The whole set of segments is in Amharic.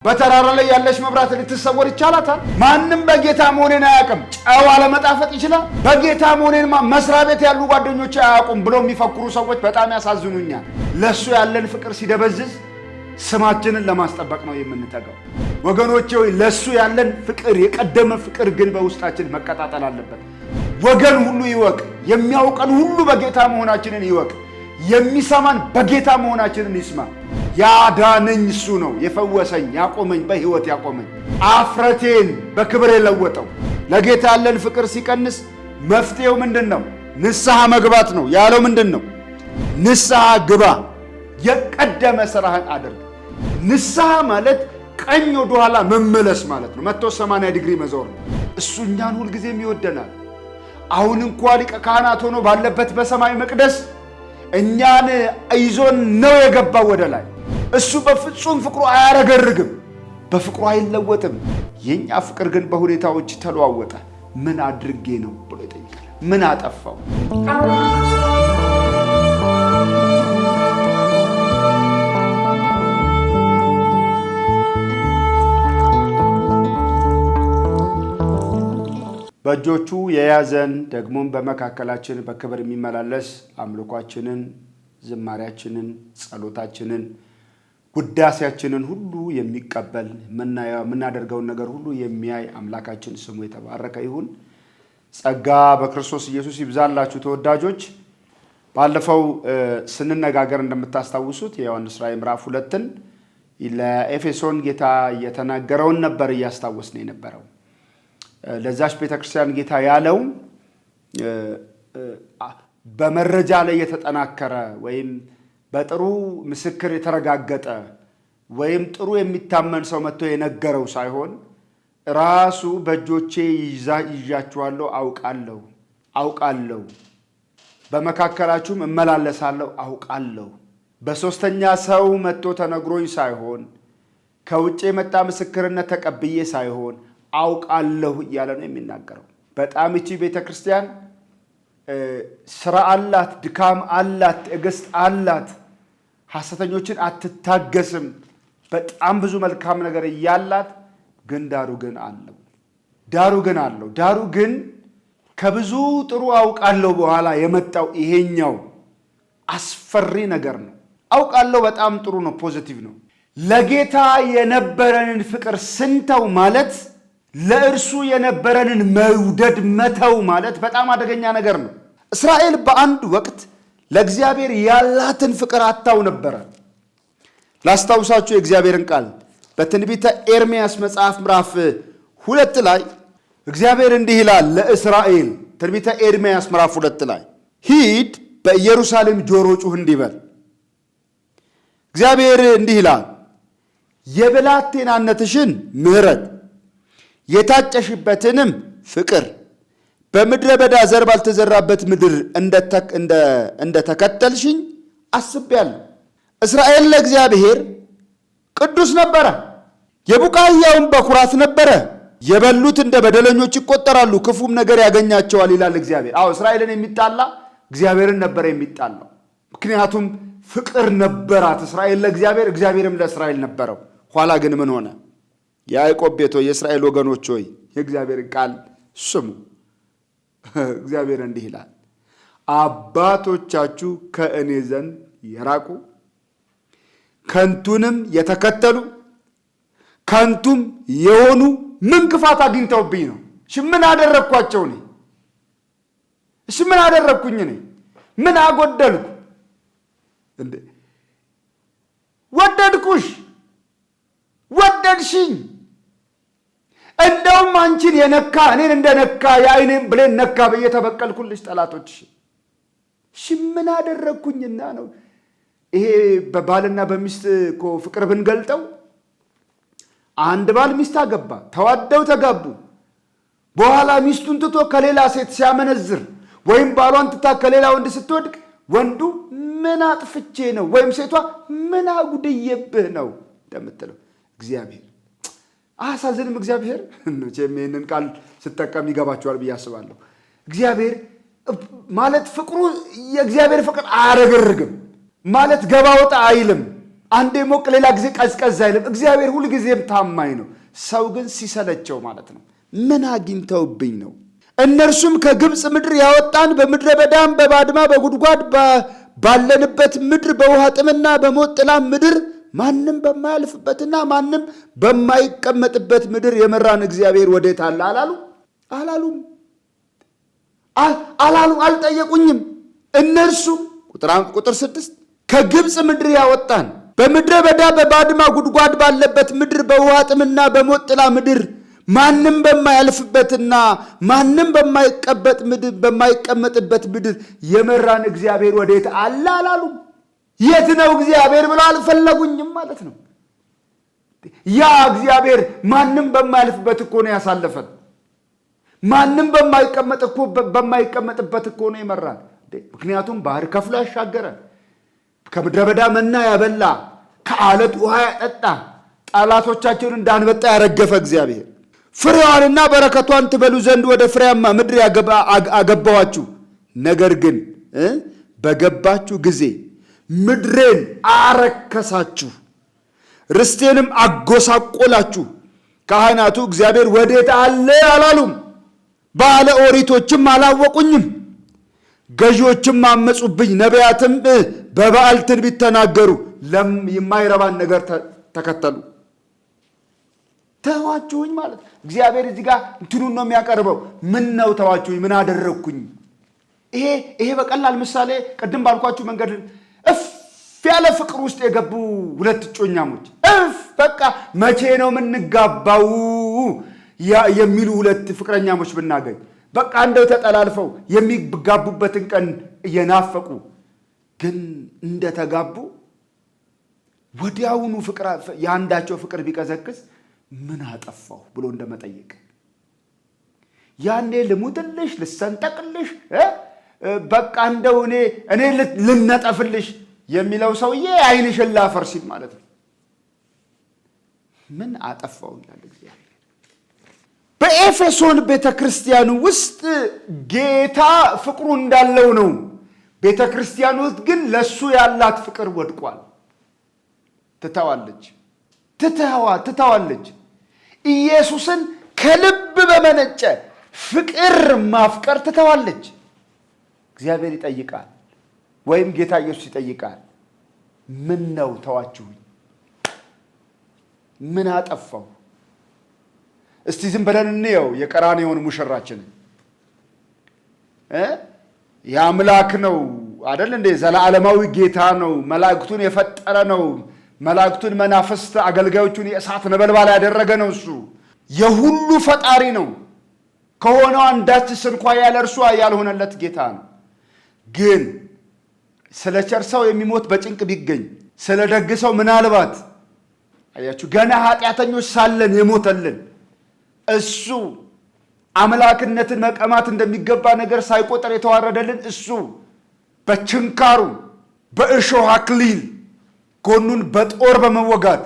በተራራ ላይ ያለሽ መብራት ልትሰወር ይቻላታል? ማንም በጌታ መሆኔን አያውቅም ጨው አለመጣፈጥ ይችላል? በጌታ መሆኔንማ መስሪያ ቤት ያሉ ጓደኞች አያውቁም ብለው የሚፈክሩ ሰዎች በጣም ያሳዝኑኛል። ለሱ ያለን ፍቅር ሲደበዝዝ ስማችንን ለማስጠበቅ ነው የምንተጋው። ወገኖቼ ሆይ ለሱ ያለን ፍቅር የቀደመ ፍቅር ግን በውስጣችን መቀጣጠል አለበት። ወገን ሁሉ ይወቅ፣ የሚያውቀን ሁሉ በጌታ መሆናችንን ይወቅ፣ የሚሰማን በጌታ መሆናችንን ይስማ። ያዳነኝ እሱ ነው፣ የፈወሰኝ፣ ያቆመኝ፣ በህይወት ያቆመኝ፣ አፍረቴን በክብር የለወጠው። ለጌታ ያለን ፍቅር ሲቀንስ መፍትሄው ምንድነው? ንስሐ መግባት ነው። ያለው ምንድነው? ንስሐ ግባ፣ የቀደመ ስራህን አድርግ። ንስሐ ማለት ቀኝ ወደ ኋላ መመለስ ማለት ነው። 180 ዲግሪ መዞር ነው። እሱ እኛን ሁልጊዜም ይወደናል። አሁን እንኳን ሊቀ ካህናት ሆኖ ባለበት በሰማይ መቅደስ እኛን ይዞን ነው የገባው ወደ ላይ። እሱ በፍጹም ፍቅሩ አያረገርግም፣ በፍቅሩ አይለወጥም። የኛ ፍቅር ግን በሁኔታዎች ተለዋወጠ። ምን አድርጌ ነው ብሎ ይጠይቃል። ምን አጠፋው? በእጆቹ የያዘን ደግሞም በመካከላችን በክብር የሚመላለስ አምልኳችንን፣ ዝማሪያችንን፣ ጸሎታችንን፣ ውዳሴያችንን ሁሉ የሚቀበል የምናደርገውን ነገር ሁሉ የሚያይ አምላካችን ስሙ የተባረከ ይሁን። ጸጋ በክርስቶስ ኢየሱስ ይብዛላችሁ ተወዳጆች። ባለፈው ስንነጋገር እንደምታስታውሱት የዮሐንስ ራእይ ምዕራፍ 2ን ለኤፌሶን ጌታ የተናገረውን ነበር እያስታወስን የነበረው። ለዛች ቤተክርስቲያን ጌታ ያለው በመረጃ ላይ የተጠናከረ ወይም በጥሩ ምስክር የተረጋገጠ ወይም ጥሩ የሚታመን ሰው መጥቶ የነገረው ሳይሆን ራሱ በእጆቼ ይዣችኋለሁ፣ አውቃለሁ፣ በመካከላችሁም እመላለሳለሁ፣ አውቃለሁ። በሶስተኛ ሰው መጥቶ ተነግሮኝ ሳይሆን ከውጭ የመጣ ምስክርነት ተቀብዬ ሳይሆን አውቃለሁ እያለ ነው የሚናገረው። በጣም እቺ ቤተክርስቲያን ስራ አላት፣ ድካም አላት፣ ትዕግስት አላት፣ ሐሰተኞችን አትታገስም። በጣም ብዙ መልካም ነገር እያላት ግን ዳሩ ግን ከብዙ ጥሩ አውቃለሁ በኋላ የመጣው ይሄኛው አስፈሪ ነገር ነው። አውቃለሁ በጣም ጥሩ ነው፣ ፖዚቲቭ ነው። ለጌታ የነበረንን ፍቅር ስንተው ማለት ለእርሱ የነበረንን መውደድ መተው ማለት በጣም አደገኛ ነገር ነው። እስራኤል በአንድ ወቅት ለእግዚአብሔር ያላትን ፍቅር አታው ነበረ። ላስታውሳችሁ የእግዚአብሔርን ቃል በትንቢተ ኤርምያስ መጽሐፍ ምዕራፍ 2 ላይ እግዚአብሔር እንዲህ ይላል ለእስራኤል። ትንቢተ ኤርምያስ ምዕራፍ 2 ላይ ሂድ በኢየሩሳሌም ጆሮ ጩህ እንዲበል እግዚአብሔር እንዲህ ይላል፣ የብላቴናነትሽን ምሕረት የታጨሽበትንም ፍቅር በምድረ በዳ ዘር ባልተዘራበት ምድር እንደተከተልሽኝ አስቤያለሁ። እስራኤል ለእግዚአብሔር ቅዱስ ነበረ፣ የቡቃያውን በኩራት ነበረ። የበሉት እንደ በደለኞች ይቆጠራሉ፣ ክፉም ነገር ያገኛቸዋል ይላል እግዚአብሔር። እስራኤልን የሚጣላ እግዚአብሔርን ነበረ የሚጣላው። ምክንያቱም ፍቅር ነበራት እስራኤል ለእግዚአብሔር፣ እግዚአብሔርም ለእስራኤል ነበረው። ኋላ ግን ምን ሆነ? የያዕቆብ ቤት ሆይ፣ የእስራኤል ወገኖች ሆይ የእግዚአብሔርን ቃል ስሙ። እግዚአብሔር እንዲህ ይላል፣ አባቶቻችሁ ከእኔ ዘንድ የራቁ ከንቱንም የተከተሉ ከንቱም የሆኑ ምን ክፋት አግኝተውብኝ ነው? ምን አደረግኳቸው? ምን አደረግኩኝ? ምን አጎደልኩ? ወደድኩሽ፣ ወደድሽኝ። እንደውም አንቺን የነካ እኔን እንደነካ የአይኔን ብሌን ነካ ብዬ ተበቀልኩልሽ ጠላቶችሽ። ምን አደረግኩኝና ነው? ይሄ በባልና በሚስት እኮ ፍቅር ብንገልጠው አንድ ባል ሚስት አገባ፣ ተዋደው ተጋቡ። በኋላ ሚስቱን ትቶ ከሌላ ሴት ሲያመነዝር ወይም ባሏን ትታ ከሌላ ወንድ ስትወድቅ ወንዱ ምን አጥፍቼ ነው ወይም ሴቷ ምን አጉድዬብህ ነው እንደምትለው እግዚአብሔር አሳዝንም። እግዚአብሔር ይህንን ቃል ስጠቀም ይገባቸዋል ብዬ አስባለሁ። እግዚአብሔር ማለት ፍቅሩ የእግዚአብሔር ፍቅር አያረገርግም ማለት ገባ ወጣ አይልም። አንዴ ሞቅ ሌላ ጊዜ ቀዝቀዝ አይልም። እግዚአብሔር ሁሉ ጊዜም ታማኝ ነው። ሰው ግን ሲሰለቸው ማለት ነው። ምን አግኝተውብኝ ነው? እነርሱም ከግብፅ ምድር ያወጣን በምድረ በዳም በባድማ በጉድጓድ ባለንበት ምድር በውሃ ጥምና በሞት ጥላ ምድር ማንም በማያልፍበትና ማንም በማይቀመጥበት ምድር የመራን እግዚአብሔር ወዴት አለ አላሉም። አልጠየቁኝም። እነርሱ ቁጥር 6 ከግብፅ ምድር ያወጣን በምድረ በዳ በባድማ ጉድጓድ ባለበት ምድር በውሃ ጥምና በሞት ጥላ ምድር ማንም በማያልፍበትና ማንም በማይቀመጥበት ምድር የመራን እግዚአብሔር ወዴት አለ አላሉም። የት ነው እግዚአብሔር ብለው አልፈለጉኝም ማለት ነው። ያ እግዚአብሔር ማንም በማያልፍበት እኮ ነው ያሳለፈን። ማንም በማይቀመጥበት እኮ ነው የመራን። ምክንያቱም ባህር ከፍሎ ያሻገረ፣ ከምድረ በዳ መና ያበላ፣ ከአለት ውሃ ያጠጣ፣ ጠላቶቻቸውን እንዳንበጣ ያረገፈ እግዚአብሔር ፍሬዋንና በረከቷን ትበሉ ዘንድ ወደ ፍሬያማ ምድር አገባኋችሁ። ነገር ግን በገባችሁ ጊዜ ምድሬን አረከሳችሁ፣ ርስቴንም አጎሳቆላችሁ። ካህናቱ እግዚአብሔር ወዴት አለ አላሉም። ባለ ኦሪቶችም አላወቁኝም። ገዢዎችም አመፁብኝ። ነቢያትም በበዓል ትንቢት ተናገሩ። የማይረባን ነገር ተከተሉ። ተዋችሁኝ ማለት እግዚአብሔር እዚህ ጋር እንትኑን ነው የሚያቀርበው። ምን ነው ተዋችሁኝ? ምን አደረግኩኝ? ይሄ በቀላል ምሳሌ ቅድም ባልኳችሁ መንገድ እፍ ያለ ፍቅር ውስጥ የገቡ ሁለት እጮኛሞች በቃ መቼ ነው የምንጋባው የሚሉ ሁለት ፍቅረኛሞች ብናገኝ በቃ እንደው ተጠላልፈው የሚጋቡበትን ቀን እየናፈቁ ግን እንደተጋቡ ወዲያውኑ የአንዳቸው ፍቅር ቢቀዘቅዝ ምን አጠፋሁ ብሎ እንደመጠየቅ፣ ያኔ ልሙትልሽ ልሰንጠቅልሽ በቃ እንደው እኔ ልነጠፍልሽ የሚለው ሰውዬ ዓይንሽን ላፈር ሲል ማለት ነው። ምን አጠፋው ይላል እግዚአብሔር። በኤፌሶን ቤተክርስቲያን ውስጥ ጌታ ፍቅሩ እንዳለው ነው። ቤተክርስቲያን ውስጥ ግን ለሱ ያላት ፍቅር ወድቋል። ትተዋለች። ኢየሱስን ከልብ በመነጨ ፍቅር ማፍቀር ትተዋለች። እግዚአብሔር ይጠይቃል፣ ወይም ጌታ ኢየሱስ ይጠይቃል። ምን ነው ተዋችሁኝ? ምን አጠፋው? እስቲ ዝም ብለን እንየው የቀራንዮውን ሙሽራችንን። የአምላክ ነው አይደል እንዴ? ዘላለማዊ ጌታ ነው። መላእክቱን የፈጠረ ነው። መላእክቱን መናፍስት አገልጋዮቹን የእሳት ነበልባል ያደረገ ነው። እሱ የሁሉ ፈጣሪ ነው። ከሆነው አንዳችስ እንኳ ያለ እርሱ ያልሆነለት ጌታ ነው። ግን ስለ ቸር ሰው የሚሞት በጭንቅ ቢገኝ፣ ስለ ደግ ሰው ምናልባት አያችሁ ገና ኃጢአተኞች ሳለን የሞተልን እሱ፣ አምላክነትን መቀማት እንደሚገባ ነገር ሳይቆጠር የተዋረደልን እሱ፣ በችንካሩ በእሾህ አክሊል ጎኑን በጦር በመወጋት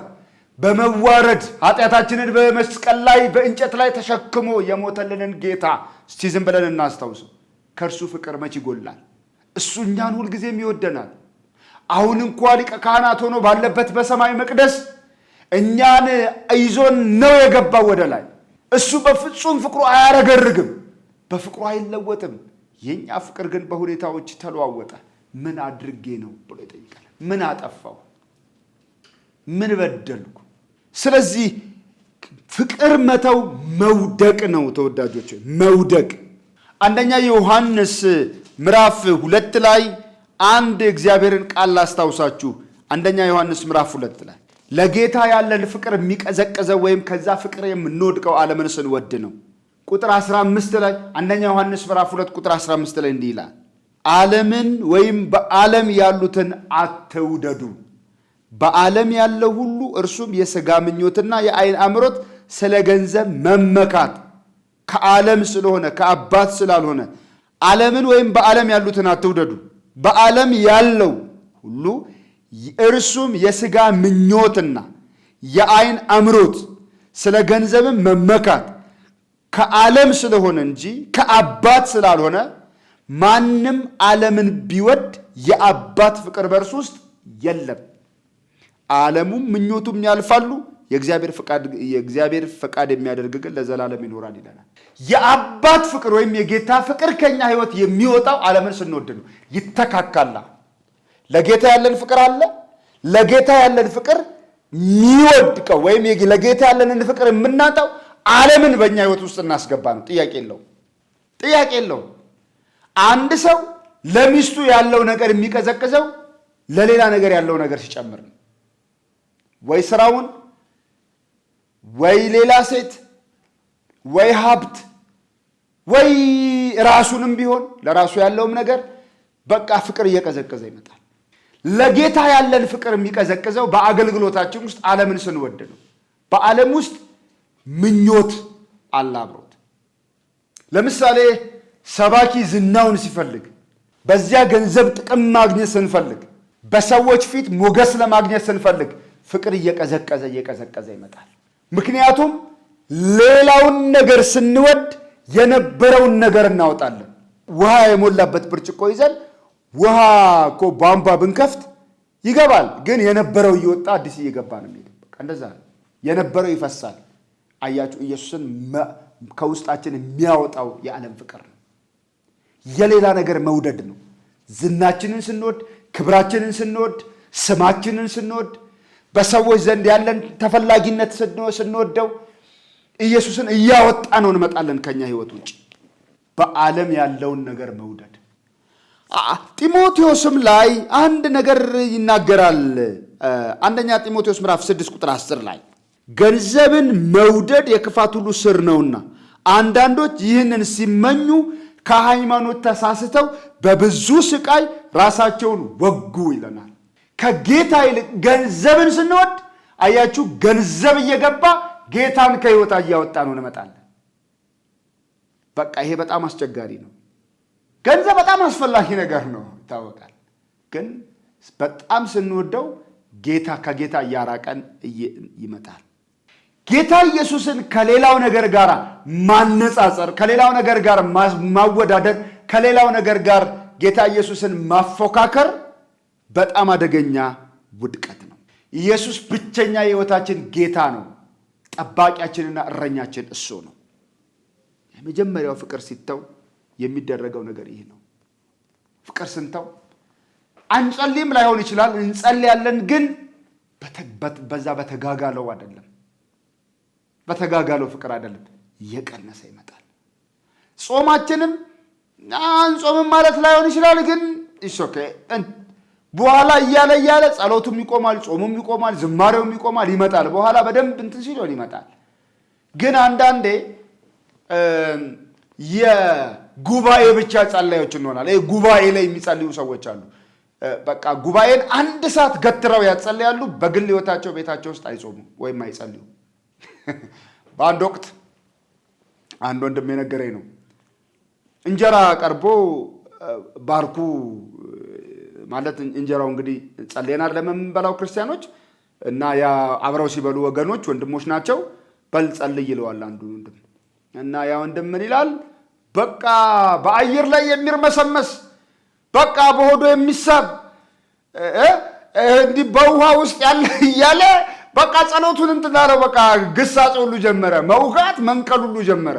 በመዋረድ ኃጢአታችንን በመስቀል ላይ በእንጨት ላይ ተሸክሞ የሞተልንን ጌታ እስቲ ዝም ብለን እናስታውሰው። ከእርሱ ፍቅር መች ይጎላል? እሱ እኛን ሁልጊዜም ይወደናል። አሁን እንኳ ሊቀ ካህናት ሆኖ ባለበት በሰማይ መቅደስ እኛን ይዞን ነው የገባው ወደ ላይ። እሱ በፍጹም ፍቅሩ አያረገርግም፣ በፍቅሩ አይለወጥም። የኛ ፍቅር ግን በሁኔታዎች ተለዋወጠ። ምን አድርጌ ነው ብሎ ይጠይቃል። ምን አጠፋው? ምን በደልኩ? ስለዚህ ፍቅር መተው መውደቅ ነው ተወዳጆች፣ መውደቅ። አንደኛ ዮሐንስ ምዕራፍ 2 ላይ አንድ እግዚአብሔርን ቃል ላስታውሳችሁ። አንደኛ ዮሐንስ ምዕራፍ 2 ላይ ለጌታ ያለን ፍቅር የሚቀዘቅዘው ወይም ከዛ ፍቅር የምንወድቀው ዓለምን ስንወድ ነው። ቁጥር 15 ላይ አንደኛ ዮሐንስ ምዕራፍ 2 ቁጥር 15 ላይ እንዲህ ይላል፣ ዓለምን ወይም በዓለም ያሉትን አትውደዱ። በዓለም ያለው ሁሉ እርሱም የሥጋ ምኞትና የዓይን አምሮት፣ ስለ ገንዘብ መመካት ከዓለም ስለሆነ ከአባት ስላልሆነ ዓለምን ወይም በዓለም ያሉትን አትውደዱ። በዓለም ያለው ሁሉ እርሱም የሥጋ ምኞትና የዓይን አምሮት፣ ስለ ገንዘብም መመካት ከዓለም ስለሆነ እንጂ ከአባት ስላልሆነ ማንም ዓለምን ቢወድ የአባት ፍቅር በእርሱ ውስጥ የለም። ዓለሙም ምኞቱም ያልፋሉ፣ የእግዚአብሔር ፈቃድ የሚያደርግ ግን ለዘላለም ይኖራል ይለናል። የአባት ፍቅር ወይም የጌታ ፍቅር ከኛ ህይወት የሚወጣው ዓለምን ስንወድ ነው። ይተካካላ። ለጌታ ያለን ፍቅር አለ። ለጌታ ያለን ፍቅር የሚወድቀው ወይም ለጌታ ያለንን ፍቅር የምናጣው ዓለምን በእኛ ህይወት ውስጥ እናስገባ ነው። ጥያቄ የለውም። አንድ ሰው ለሚስቱ ያለው ነገር የሚቀዘቅዘው ለሌላ ነገር ያለው ነገር ሲጨምር ነው። ወይ ስራውን፣ ወይ ሌላ ሴት፣ ወይ ሀብት፣ ወይ ራሱንም ቢሆን ለራሱ ያለውም ነገር በቃ ፍቅር እየቀዘቀዘ ይመጣል። ለጌታ ያለን ፍቅር የሚቀዘቅዘው በአገልግሎታችን ውስጥ ዓለምን ስንወድ ነው። በዓለም ውስጥ ምኞት አለ አብሮት። ለምሳሌ ሰባኪ ዝናውን ሲፈልግ፣ በዚያ ገንዘብ ጥቅም ማግኘት ስንፈልግ፣ በሰዎች ፊት ሞገስ ለማግኘት ስንፈልግ ፍቅር እየቀዘቀዘ ይመጣል። ምክንያቱም ሌላውን ነገር ስንወድ የነበረውን ነገር እናወጣለን። ውሃ የሞላበት ብርጭቆ ይዘን ውሃ እኮ ቧንቧ ብንከፍት ይገባል፣ ግን የነበረው እየወጣ አዲስ እየገባ ነው የሚሄደው። በቃ እንደዛ ነው። የነበረው ይፈሳል። አያችሁ፣ ኢየሱስን ከውስጣችን የሚያወጣው የዓለም ፍቅር ነው። የሌላ ነገር መውደድ ነው። ዝናችንን ስንወድ፣ ክብራችንን ስንወድ፣ ስማችንን ስንወድ፣ በሰዎች ዘንድ ያለን ተፈላጊነት ስንወደው ኢየሱስን እያወጣ ነው እንመጣለን ከኛ ህይወት ውጭ። በዓለም ያለውን ነገር መውደድ። ጢሞቴዎስም ላይ አንድ ነገር ይናገራል። አንደኛ ጢሞቴዎስ ምዕራፍ 6 ቁጥር 10 ላይ ገንዘብን መውደድ የክፋት ሁሉ ስር ነውና አንዳንዶች ይህንን ሲመኙ ከሃይማኖት ተሳስተው በብዙ ስቃይ ራሳቸውን ወጉ ይለናል። ከጌታ ይልቅ ገንዘብን ስንወድ አያችሁ፣ ገንዘብ እየገባ ጌታን ከህይወት እያወጣ ነው እንመጣለን። በቃ ይሄ በጣም አስቸጋሪ ነው። ገንዘብ በጣም አስፈላጊ ነገር ነው ይታወቃል። ግን በጣም ስንወደው ከጌታ እያራቀን ይመጣል። ጌታ ኢየሱስን ከሌላው ነገር ጋር ማነጻጸር፣ ከሌላው ነገር ጋር ማወዳደር፣ ከሌላው ነገር ጋር ጌታ ኢየሱስን ማፎካከር በጣም አደገኛ ውድቀት ነው። ኢየሱስ ብቸኛ የህይወታችን ጌታ ነው። ጠባቂያችንና እረኛችን እሱ ነው። የመጀመሪያው ፍቅር ሲተው የሚደረገው ነገር ይህ ነው። ፍቅር ስንተው አንጸልይም ላይሆን ይችላል፣ እንጸልያለን፣ ግን በዛ በተጋጋለው አይደለም። በተጋጋለው ፍቅር አይደለም፣ እየቀነሰ ይመጣል። ጾማችንም አንጾምም ማለት ላይሆን ይችላል፣ ግን ኦኬ በኋላ እያለ ጸሎቱም ይቆማል፣ ጾሙም ይቆማል፣ ዝማሬውም ይቆማል፣ ይመጣል። በኋላ በደንብ እንትን ሲሆን ይመጣል። ግን አንዳንዴ የጉባኤ ብቻ ጸላዮች እንሆናል። ጉባኤ ላይ የሚጸልዩ ሰዎች አሉ። በቃ ጉባኤን 1 ሰዓት ገትረው ያጸልያሉ። በግል ህይወታቸው ቤታቸው ውስጥ አይጾሙም ወይም አይጸልዩ። በአንድ ወቅት አንድ ወንድም የነገረኝ ነው። እንጀራ ቀርቦ ባርኩ ማለት እንጀራው እንግዲህ ጸልየናል ለምንበላው ክርስቲያኖች እና ያ አብረው ሲበሉ ወገኖች ወንድሞች ናቸው። በል ጸልይ ይለዋል አንዱ ወንድም እና ያ ወንድም ምን ይላል? በቃ በአየር ላይ የሚርመሰመስ በቃ በሆዶ የሚሳብ እንዲህ በውሃ ውስጥ ያለ እያለ በቃ ጸሎቱን እንትን አለው። በቃ ግሳጼ ሁሉ ጀመረ፣ መውጋት መንቀል ሁሉ ጀመረ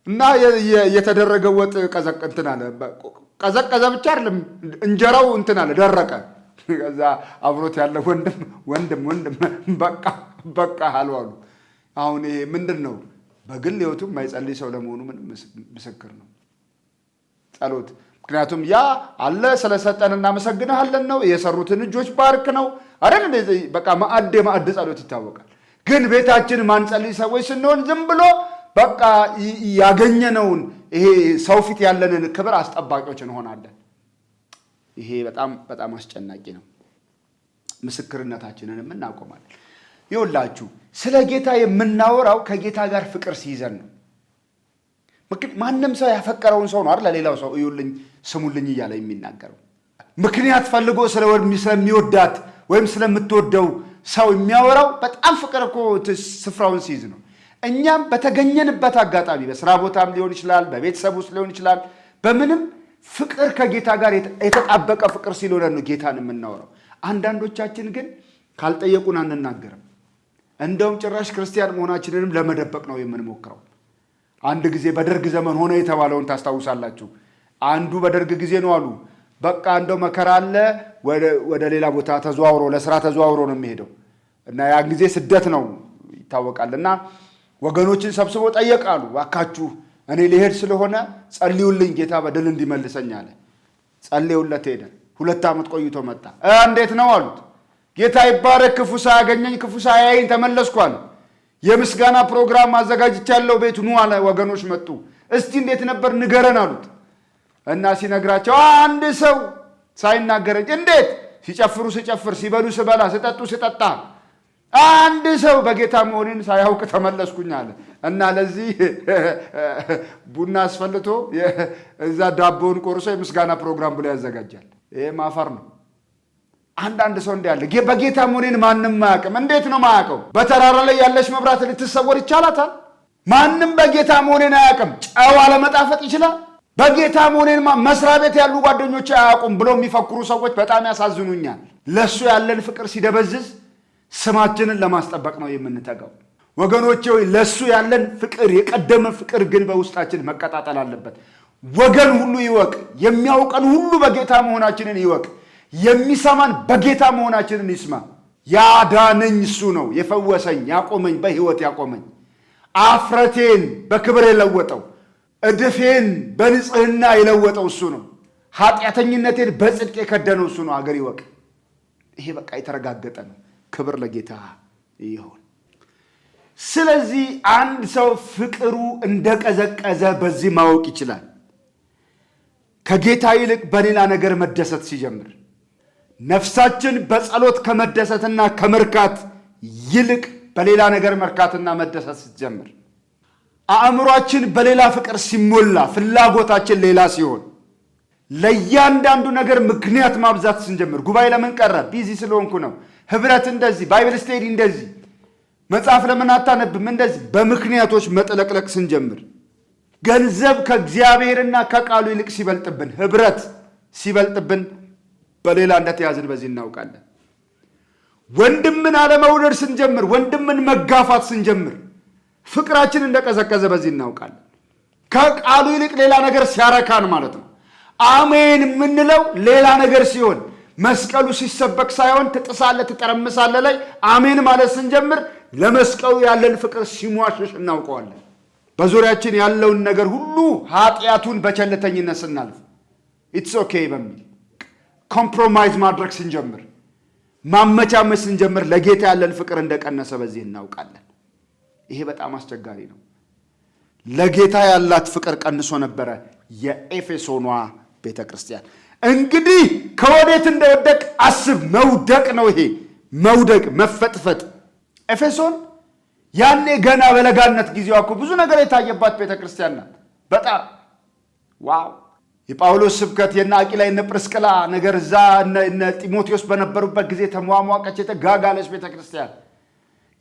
እና የተደረገ ወጥ ቀዘቀዘ ብቻ አይደለም እንጀራው እንትን አለ፣ ደረቀ። ከዛ አብሮት ያለ ወንድም በቃ አልዋሉ። አሁን ይሄ ምንድን ነው? በግል ህይወቱ የማይጸልይ ሰው ለመሆኑ ምን ምስክር ነው? ጸሎት ምክንያቱም ያ አለ ስለሰጠን እናመሰግንሃለን ነው፣ የሰሩትን እጆች ባርክ ነው አይደል? በቃ የማዕድ ጸሎት ይታወቃል። ግን ቤታችን ማንጸልይ ሰዎች ስንሆን ዝም ብሎ በቃ ያገኘነውን ይሄ ሰው ፊት ያለንን ክብር አስጠባቂዎች እንሆናለን። ይሄ በጣም አስጨናቂ ነው። ምስክርነታችንንም እናቆማለን። ይኸውላችሁ ስለ ጌታ የምናወራው ከጌታ ጋር ፍቅር ሲይዘን ነው። ማንም ሰው ያፈቀረውን ሰው ነው አይደል ለሌላው ሰው እዩልኝ ስሙልኝ እያለ የሚናገረው። ምክንያት ፈልጎ ስለሚወዳት ወይም ስለምትወደው ሰው የሚያወራው በጣም ፍቅር እኮ ስፍራውን ሲይዝ ነው። እኛም በተገኘንበት አጋጣሚ በስራ ቦታም ሊሆን ይችላል፣ በቤተሰብ ውስጥ ሊሆን ይችላል፣ በምንም ፍቅር ከጌታ ጋር የተጣበቀ ፍቅር ሲሆን ነው ጌታን የምናወራው። አንዳንዶቻችን ግን ካልጠየቁን አንናገርም። እንደውም ጭራሽ ክርስቲያን መሆናችንንም ለመደበቅ ነው የምንሞክረው። አንድ ጊዜ በደርግ ዘመን ሆነ የተባለውን ታስታውሳላችሁ። አንዱ በደርግ ጊዜ ነው አሉ በቃ እንደው መከራ አለ ወደ ሌላ ቦታ ተዘዋውሮ ለስራ ተዘዋውሮ ነው የሚሄደው እና ያን ጊዜ ስደት ነው ይታወቃልና ወገኖችን ሰብስቦ ጠየቃሉ። ዋካችሁ እኔ ልሄድ ስለሆነ ጸልዩልኝ ጌታ በድል እንዲመልሰኝ አለ። ጸልዩለት ሄደ። 2 ዓመት ቆይቶ መጣ። እንዴት ነው አሉት። ጌታ ይባረክ፣ ክፉ ሳያገኘኝ ክፉ ሳያየኝ ተመለስኩ አለ። የምስጋና ፕሮግራም አዘጋጅቻለሁ ቤቱ ኑ አለ። ወገኖች መጡ። እስቲ እንዴት ነበር ንገረን አሉት። እና ሲነግራቸው አንድ ሰው ሳይናገረኝ እንዴት ሲጨፍሩ ስጨፍር ሲበሉ ስበላ ሲጠጡ ሲጠጣ አንድ ሰው በጌታ መሆኔን ሳያውቅ ተመለስኩኝ አለ። እና ለዚህ ቡና አስፈልቶ እዛ ዳቦውን ቆርሶ የምስጋና ፕሮግራም ብሎ ያዘጋጃል። ይሄ ማፈር ነው። አንዳንድ ሰው እንዲህ ያለ በጌታ መሆኔን ማንም ማያውቅም። እንዴት ነው ማያውቀው? በተራራ ላይ ያለች መብራት ልትሰወር ይቻላታል? ማንም በጌታ መሆኔን አያውቅም። ጨው አለመጣፈጥ ይችላል? በጌታ መሆኔን መስሪያ ቤት ያሉ ጓደኞች አያውቁም ብሎ የሚፈክሩ ሰዎች በጣም ያሳዝኑኛል። ለሱ ያለን ፍቅር ሲደበዝዝ ስማችንን ለማስጠበቅ ነው የምንተጋው። ወገኖቼ ሆይ ለሱ ያለን ፍቅር የቀደመ ፍቅር ግን በውስጣችን መቀጣጠል አለበት። ወገን ሁሉ ይወቅ፣ የሚያውቀን ሁሉ በጌታ መሆናችንን ይወቅ፣ የሚሰማን በጌታ መሆናችንን ይስማ። ያዳነኝ እሱ ነው፣ የፈወሰኝ፣ ያቆመኝ፣ በህይወት ያቆመኝ፣ አፍረቴን በክብር የለወጠው፣ እድፌን በንጽህና የለወጠው እሱ ነው። ኃጢአተኝነቴን በጽድቅ የከደነው እሱ ነው። አገር ይወቅ። ይሄ በቃ የተረጋገጠ ነው። ክብር ለጌታ ይሁን። ስለዚህ አንድ ሰው ፍቅሩ እንደቀዘቀዘ በዚህ ማወቅ ይችላል። ከጌታ ይልቅ በሌላ ነገር መደሰት ሲጀምር፣ ነፍሳችን በጸሎት ከመደሰትና ከመርካት ይልቅ በሌላ ነገር መርካትና መደሰት ስትጀምር፣ አእምሯችን በሌላ ፍቅር ሲሞላ፣ ፍላጎታችን ሌላ ሲሆን፣ ለእያንዳንዱ ነገር ምክንያት ማብዛት ስንጀምር፣ ጉባኤ ለምን ቀረ? ቢዚ ስለሆንኩ ነው። ህብረት እንደዚህ፣ ባይብል ስቴዲ እንደዚህ፣ መጽሐፍ ለምን አታነብም? እንደዚህ በምክንያቶች መጥለቅለቅ ስንጀምር፣ ገንዘብ ከእግዚአብሔርና ከቃሉ ይልቅ ሲበልጥብን፣ ህብረት ሲበልጥብን በሌላ እንደተያዝን በዚህ እናውቃለን። ወንድምን አለመውደድ ስንጀምር፣ ወንድምን መጋፋት ስንጀምር ፍቅራችን እንደቀዘቀዘ በዚህ እናውቃለን። ከቃሉ ይልቅ ሌላ ነገር ሲያረካን ማለት ነው። አሜን የምንለው ሌላ ነገር ሲሆን፣ መስቀሉ ሲሰበክ ሳይሆን ትጥሳለህ ትጠረምሳለህ ላይ አሜን ማለት ስንጀምር ለመስቀሉ ያለን ፍቅር ሲሟሽሽ እናውቀዋለን። በዙሪያችን ያለውን ነገር ሁሉ ኃጢአቱን በቸልተኝነት ስናልፍ ኢትስ ኦኬ በሚል ኮምፕሮማይዝ ማድረግ ስንጀምር፣ ማመቻመች ስንጀምር ለጌታ ያለን ፍቅር እንደቀነሰ በዚህ እናውቃለን። ይሄ በጣም አስቸጋሪ ነው። ለጌታ ያላት ፍቅር ቀንሶ ነበረ የኤፌሶኗ ቤተ ክርስቲያን። እንግዲህ ከወዴት እንደወደቅ አስብ። መውደቅ ነው ይሄ፣ መውደቅ፣ መፈጥፈጥ። ኤፌሶን ያኔ ገና በለጋነት ጊዜዋ እኮ ብዙ ነገር የታየባት ቤተ ክርስቲያን ናት። በጣም ዋው! የጳውሎስ ስብከት የነ አቂላ የነ ጵርስቅላ ነገር እዛ እነ ጢሞቴዎስ በነበሩበት ጊዜ ተሟሟቀች፣ የተጋጋለች ቤተ ክርስቲያን፣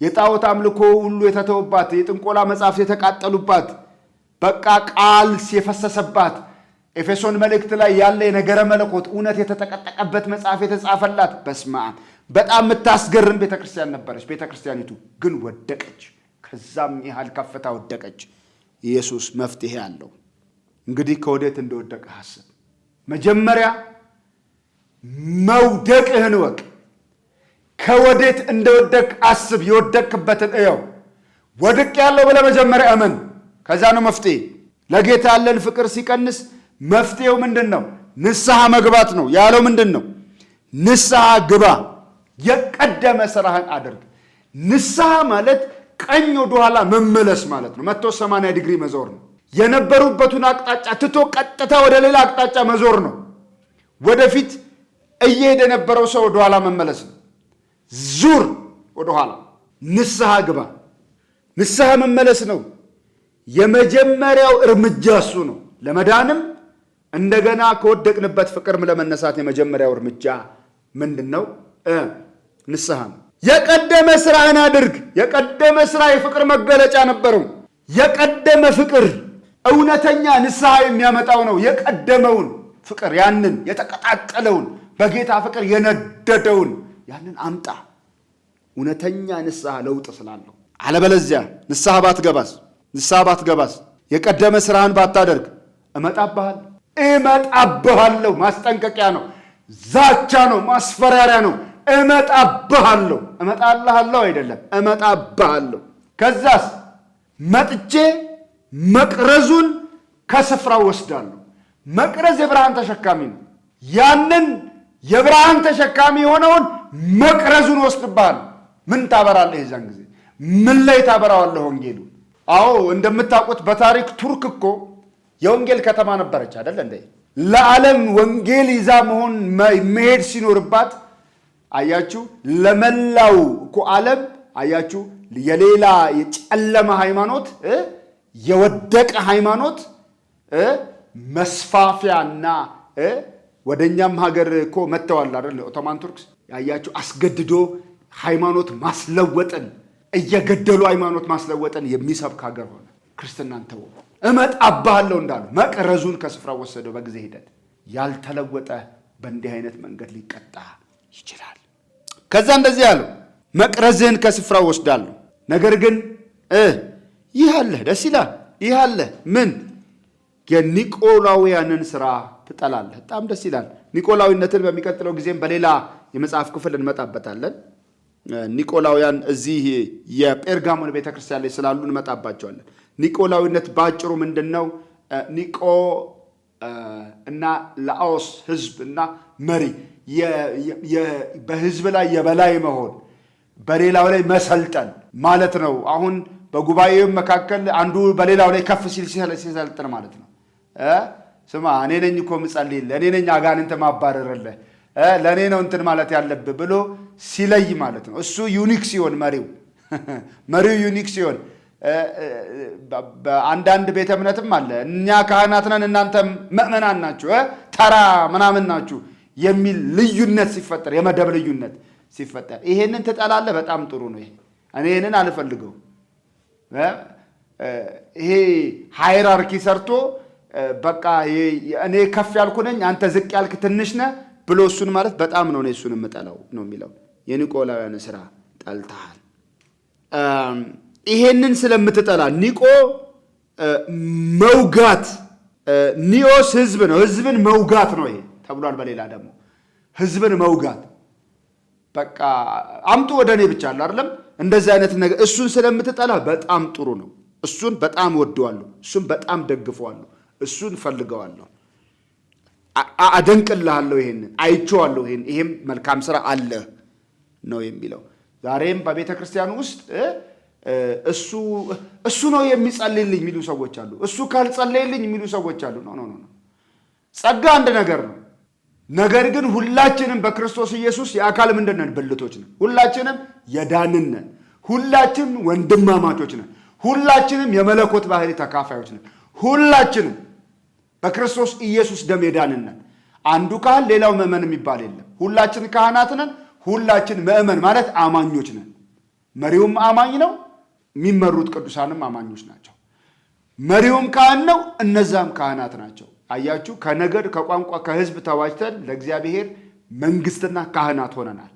የጣዖት አምልኮ ሁሉ የተተወባት፣ የጥንቆላ መጽሐፍ የተቃጠሉባት፣ በቃ ቃል የፈሰሰባት፣ ኤፌሶን መልእክት ላይ ያለ የነገረ መለኮት እውነት የተጠቀጠቀበት መጽሐፍ የተጻፈላት፣ በስመ አብ በጣም የምታስገርም ቤተ ክርስቲያን ነበረች። ቤተ ክርስቲያኒቱ ግን ወደቀች። ከዛም ያህል ከፍታ ወደቀች። ኢየሱስ መፍትሄ አለው። እንግዲህ ከወዴት እንደወደቀ አስብ። መጀመሪያ መውደቅህን ወቅ። ከወዴት እንደወደቅ አስብ። የወደቅበትን እየው። ወድቅ ያለው ብለህ መጀመሪያ እመን። ከዛ ነው መፍትሄ። ለጌታ ያለን ፍቅር ሲቀንስ መፍትሄው ምንድን ነው? ንስሐ መግባት ነው። ያለው ምንድን ነው? ንስሐ ግባ፣ የቀደመ ስራህን አድርግ። ንስሐ ማለት ቀኝ ወደኋላ መመለስ ማለት ነው። 180 ዲግሪ መዞር ነው። የነበሩበትን አቅጣጫ ትቶ ቀጥታ ወደ ሌላ አቅጣጫ መዞር ነው። ወደፊት እየሄደ የነበረው ሰው ወደኋላ መመለስ ነው። ዙር ወደኋላ፣ ንስሐ ግባ። ንስሐ መመለስ ነው። የመጀመሪያው እርምጃ እሱ ነው። ለመዳንም እንደገና ከወደቅንበት ፍቅርም ለመነሳት የመጀመሪያው እርምጃ ምንድን ነው? ንስሐ ነው። የቀደመ ስራህን አድርግ። የቀደመ ስራ የፍቅር መገለጫ ነበረው። የቀደመ ፍቅር እውነተኛ ንስሐ የሚያመጣው ነው። የቀደመውን ፍቅር፣ ያንን የተቀጣጠለውን በጌታ ፍቅር የነደደውን ያንን አምጣ። እውነተኛ ንስሐ ለውጥ ስላለው። አለበለዚያ ንስሐ ባትገባስ የቀደመ ስራህን ባታደርግ እመጣብሃለሁ። ማስጠንቀቂያ ነው፣ ዛቻ ነው፣ ማስፈራሪያ ነው። እመጣልሃለሁ አይደለም፣ እመጣብሃለሁ። ከዛስ መጥቼ መቅረዙን ከስፍራው ወስዳለሁ። መቅረዝ የብርሃን ተሸካሚ ነው። ያንን የብርሃን ተሸካሚ የሆነውን መቅረዙን ወስድብሃለሁ። ምን ታበራለህ? የዛን ጊዜ ምን ላይ ታበራዋለህ? ወንጌሉ። አዎ እንደምታውቁት በታሪክ ቱርክ እኮ የወንጌል ከተማ ነበረች አይደል እንዴ? ለዓለም ወንጌል ይዛ መሄድ ሲኖርባት አያችሁ፣ ለመላው እኮ ዓለም አያችሁ፣ የሌላ የጨለማ ሃይማኖት የወደቀ ሃይማኖት መስፋፊያና ወደኛም ሀገር እኮ መጥተዋል አይደል? ኦቶማን ቱርክስ ያያችሁ አስገድዶ ሃይማኖት ማስለወጥን እየገደሉ ሃይማኖት ማስለወጥን የሚሰብክ ሀገር ሆነ። ክርስትናን ተው እመጣብሃለሁ እንዳሉ መቅረዙን ከስፍራው ወሰደው። በጊዜ ሂደት ያልተለወጠ በእንዲህ አይነት መንገድ ሊቀጣ ይችላል። ከዛ እንደዚህ ያለው መቅረዝህን ከስፍራው ወስዳለሁ። ነገር ግን ይህ አለ፣ ደስ ይላል። ይህ አለ ምን? የኒቆላውያንን ስራ ትጠላለህ። በጣም ደስ ይላል። ኒቆላዊነትን በሚቀጥለው ጊዜም በሌላ የመጽሐፍ ክፍል እንመጣበታለን። ኒቆላውያን እዚህ የጴርጋሞን ቤተክርስቲያን ላይ ስላሉ እንመጣባቸዋለን። ኒቆላዊነት ባጭሩ ምንድነው? ኒቆ እና ላኦስ ህዝብ እና መሪ፣ በህዝብ ላይ የበላይ መሆን፣ በሌላው ላይ መሰልጠን ማለት ነው። አሁን በጉባኤው መካከል አንዱ በሌላው ላይ ከፍ ሲል ሲሰልጥን ማለት ነው። ስማ እኔ ነኝ እኮ ምጸልይልህ፣ እኔ ነኝ አጋንንት ማባረርልህ፣ ለእኔ ነው እንትን ማለት ያለብህ ብሎ ሲለይ ማለት ነው። እሱ ዩኒክ ሲሆን መሪው ዩኒክ ሲሆን፣ በአንዳንድ ቤተ እምነትም አለ እኛ ካህናት ነን እናንተ ምእመናን ናችሁ ተራ ምናምን ናችሁ የሚል ልዩነት ሲፈጠር፣ የመደብ ልዩነት ሲፈጠር ይሄንን ትጠላለህ። በጣም ጥሩ ነው። እኔ ይሄንን አልፈልገው። ይሄ ሃይራርኪ ሰርቶ በቃ እኔ ከፍ ያልኩ ነኝ አንተ ዝቅ ያልክ ትንሽ ነህ ብሎ እሱን ማለት በጣም ነው እሱን የምጠላው ነው የሚለው። የኒቆላውያን ስራ ጠልተሃል። ይሄንን ስለምትጠላ ኒቆ መውጋት፣ ኒዮስ ህዝብ ነው፣ ህዝብን መውጋት ነው ይሄ ተብሏል። በሌላ ደግሞ ህዝብን መውጋት በቃ አምጡ ወደ እኔ ብቻ አይደለም እንደዚህ አይነት ነገር። እሱን ስለምትጠላ በጣም ጥሩ ነው። እሱን በጣም ወደዋለሁ፣ እሱን በጣም ደግፈዋለሁ፣ እሱን ፈልገዋለሁ፣ አደንቅልሃለሁ፣ ይሄንን አይቼዋለሁ፣ ይሄም መልካም ስራ አለ ነው የሚለው። ዛሬም በቤተ ክርስቲያን ውስጥ እሱ ነው የሚጸልይልኝ የሚሉ ሰዎች አሉ። እሱ ካልጸለይልኝ የሚሉ ሰዎች አሉ። ኖ ጸጋ አንድ ነገር ነው። ነገር ግን ሁላችንም በክርስቶስ ኢየሱስ የአካል ምንድን ነን? ብልቶች ነን። ሁላችንም የዳንን ነን። ሁላችንም ወንድማማቾች ነን። ሁላችንም የመለኮት ባህሪ ተካፋዮች ነን። ሁላችንም በክርስቶስ ኢየሱስ ደም የዳንን ነን። አንዱ ካህን ሌላው ምእመን የሚባል የለም። ሁላችን ካህናት ነን። ሁላችን ምእመን ማለት አማኞች ነን። መሪውም አማኝ ነው፣ የሚመሩት ቅዱሳንም አማኞች ናቸው። መሪውም ካህን ነው፣ እነዛም ካህናት ናቸው። አያችሁ፣ ከነገድ ከቋንቋ ከህዝብ ተዋጅተን ለእግዚአብሔር መንግስትና ካህናት ሆነናል።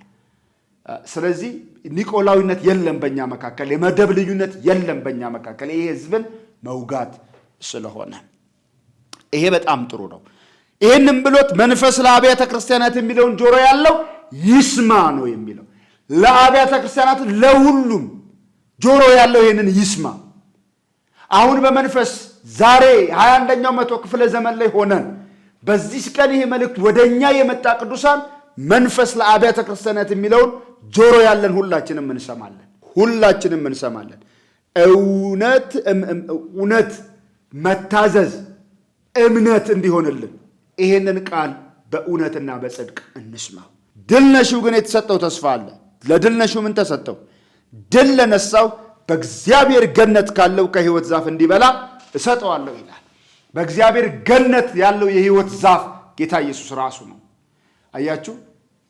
ስለዚህ ኒቆላዊነት የለም በእኛ መካከል፣ የመደብ ልዩነት የለም በእኛ መካከል። ይሄ ህዝብን መውጋት ስለሆነ ይሄ በጣም ጥሩ ነው። ይህንም ብሎት መንፈስ ለአብያተ ክርስቲያናት የሚለውን ጆሮ ያለው ይስማ ነው የሚለው። ለአብያተ ክርስቲያናት ለሁሉም ጆሮ ያለው ይህንን ይስማ። አሁን በመንፈስ ዛሬ 21ኛው መቶ ክፍለ ዘመን ላይ ሆነን በዚህ ቀን ይሄ መልእክት ወደኛ የመጣ ቅዱሳን መንፈስ ለአብያተ ክርስቲያናት የሚለውን ጆሮ ያለን ሁላችንም እንሰማለን። እውነት መታዘዝ እምነት እንዲሆንልን ይሄንን ቃል በእውነትና በጽድቅ እንስማው። ድል ነሺው ግን የተሰጠው ተስፋ አለ። ለድል ነሺው ምን ተሰጠው? ድል ለነሳው በእግዚአብሔር ገነት ካለው ከሕይወት ዛፍ እንዲበላ እሰጠዋለሁ ይላል። በእግዚአብሔር ገነት ያለው የሕይወት ዛፍ ጌታ ኢየሱስ ራሱ ነው። አያችሁ፣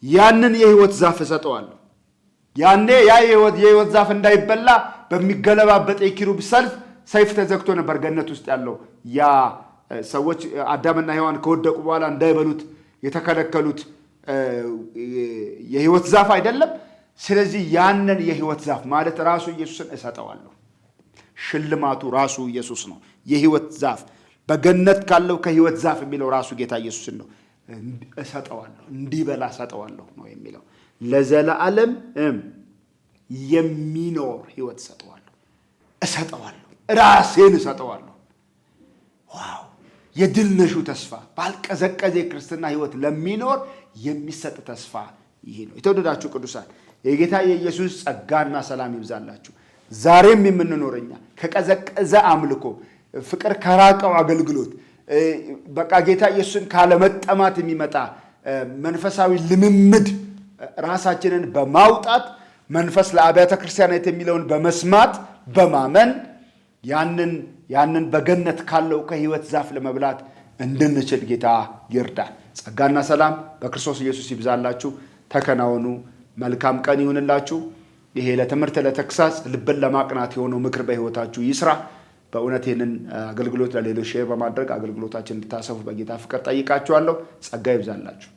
ያንን የሕይወት ዛፍ እሰጠዋለሁ። ያኔ ያ የሕይወት ዛፍ እንዳይበላ በሚገለባበጥ የኪሩብ ሰይፍ ተዘግቶ ነበር ገነት ውስጥ ያለው። ያ ሰዎች አዳምና ሔዋን ከወደቁ በኋላ እንዳይበሉት የተከለከሉት የሕይወት ዛፍ አይደለም። ስለዚህ ያንን የህይወት ዛፍ ማለት ራሱ ኢየሱስን እሰጠዋለሁ። ሽልማቱ ራሱ ኢየሱስ ነው። የህይወት ዛፍ በገነት ካለው ከህይወት ዛፍ የሚለው ራሱ ጌታ ኢየሱስን ነው። እሰጠዋለሁ፣ እንዲበላ እሰጠዋለሁ ነው የሚለው። ለዘላለም የሚኖር ህይወት እሰጠዋለሁ፣ ራሴን እሰጠዋለሁ። ዋው! የድል ነሹ ተስፋ ባልቀዘቀዘ የክርስትና ህይወት ለሚኖር የሚሰጥ ተስፋ ይሄ ነው። የተወደዳችሁ ቅዱሳን የጌታ የኢየሱስ ጸጋና ሰላም ይብዛላችሁ። ዛሬም የምንኖረኛ ከቀዘቀዘ አምልኮ፣ ፍቅር ከራቀው አገልግሎት፣ በቃ ጌታ ኢየሱስን ካለመጠማት የሚመጣ መንፈሳዊ ልምምድ ራሳችንን በማውጣት መንፈስ ለአብያተ ክርስቲያናት የሚለውን በመስማት በማመን ያንን በገነት ካለው ከህይወት ዛፍ ለመብላት እንድንችል ጌታ ይርዳል። ጸጋና ሰላም በክርስቶስ ኢየሱስ ይብዛላችሁ። ተከናወኑ። መልካም ቀን ይሁንላችሁ። ይሄ ለትምህርት ለተግሳጽ ልብን ለማቅናት የሆነው ምክር በህይወታችሁ ይስራ። በእውነት ይህንን አገልግሎት ለሌሎች ሼር በማድረግ አገልግሎታችን እንድታሰፉ በጌታ ፍቅር ጠይቃችኋለሁ። ጸጋ ይብዛላችሁ።